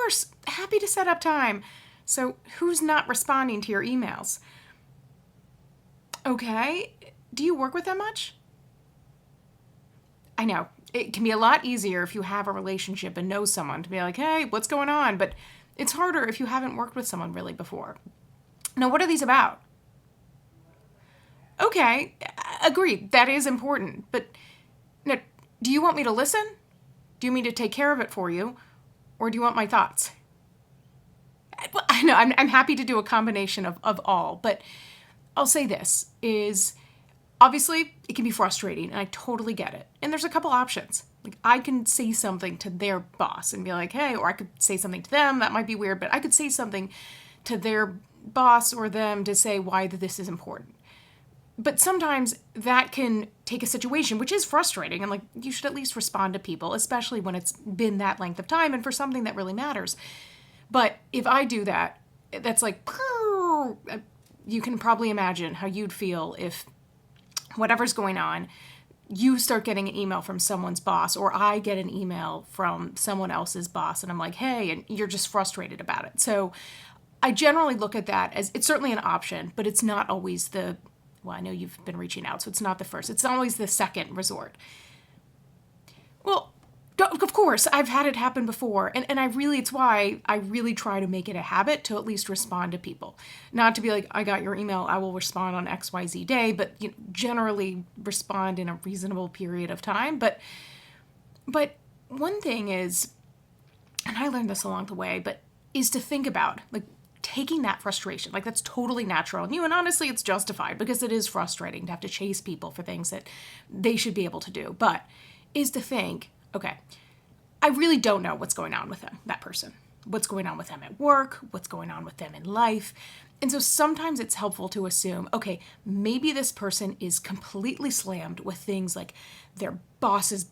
course, happy to set up time. So who's not responding to your emails? Okay, do you work with them much? I know, it can be a lot easier if you have a relationship and know someone to be like, hey, what's going on? But it's harder if you haven't worked with someone really before. Now, what are these about? Okay, agreed, that is important. But now, do you want me to listen? Do you want me to take care of it for you? Or do you want my thoughts? Well, I know, I'm happy to do a combination of all, but I'll say this is, obviously, it can be frustrating, and I totally get it. And there's a couple options. Like, I can say something to their boss and be like, hey, or I could say something to them. That might be weird, but I could say something to their boss or them to say why this is important. But sometimes that can take a situation, which is frustrating, and like, you should at least respond to people, especially when it's been that length of time and for something that really matters. But if I do that, that's like, you can probably imagine how you'd feel if whatever's going on, you start getting an email from someone's boss, or I get an email from someone else's boss, and I'm like, hey, and you're just frustrated about it. So I generally look at that as, it's certainly an option, but it's not always well, I know you've been reaching out, so it's not the first. It's always the second resort. Well, of course, I've had it happen before, and it's why I really try to make it a habit to at least respond to people. Not to be like, I got your email, I will respond on XYZ day, but generally respond in a reasonable period of time. But one thing is, and I learned this along the way, but is to think about, like, taking that frustration, like, that's totally natural in you, and honestly, it's justified because it is frustrating to have to chase people for things that they should be able to do, but is to think, okay, I really don't know what's going on with them, that person, what's going on with them at work, what's going on with them in life, and so sometimes it's helpful to assume, okay, maybe this person is completely slammed with things like their boss's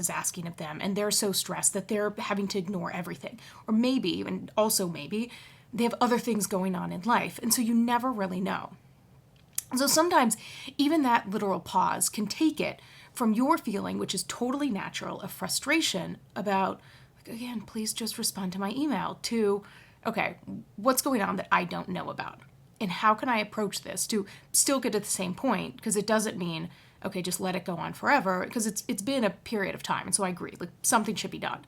asking of them, and they're so stressed that they're having to ignore everything, or maybe, and also maybe, they have other things going on in life, and so you never really know. So sometimes even that literal pause can take it from your feeling, which is totally natural, of frustration about, like, again, please just respond to my email, to, okay, what's going on that I don't know about? And how can I approach this to still get to the same point? Because it doesn't mean, okay, just let it go on forever, because it's been a period of time, and so I agree, like, something should be done.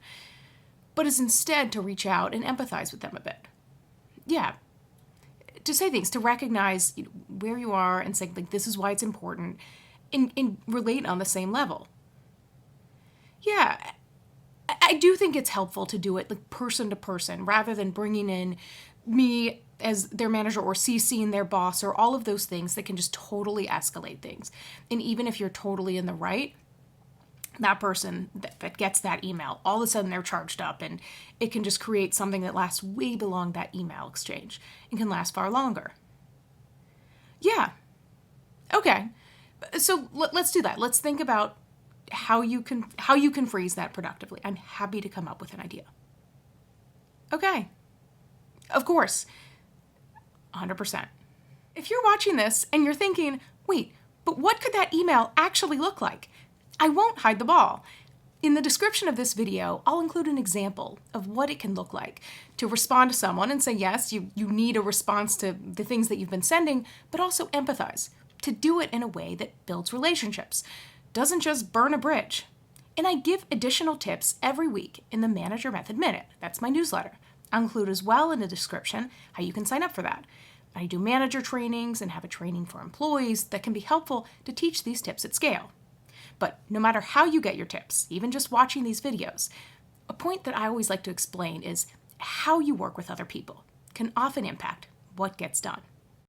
But is instead to reach out and empathize with them a bit. Yeah, to say things, to recognize where you are and say, like, this is why it's important, and relate on the same level. Yeah, I do think it's helpful to do it, like, person to person, rather than bringing in me as their manager or CCing their boss or all of those things that can just totally escalate things. And even if you're totally in the right, that person that gets that email, all of a sudden they're charged up, and it can just create something that lasts way beyond that email exchange and can last far longer. Yeah. Okay. So let's do that. Let's think about how you can phrase that productively. I'm happy to come up with an idea. Okay. Of course. 100%. If you're watching this and you're thinking, wait, but what could that email actually look like? I won't hide the ball. In the description of this video, I'll include an example of what it can look like to respond to someone and say, yes, you need a response to the things that you've been sending, but also empathize, to do it in a way that builds relationships, doesn't just burn a bridge. And I give additional tips every week in the Manager Method Minute. That's my newsletter. I'll include as well in the description how you can sign up for that. I do manager trainings and have a training for employees that can be helpful to teach these tips at scale. But no matter how you get your tips, even just watching these videos, a point that I always like to explain is how you work with other people can often impact what gets done.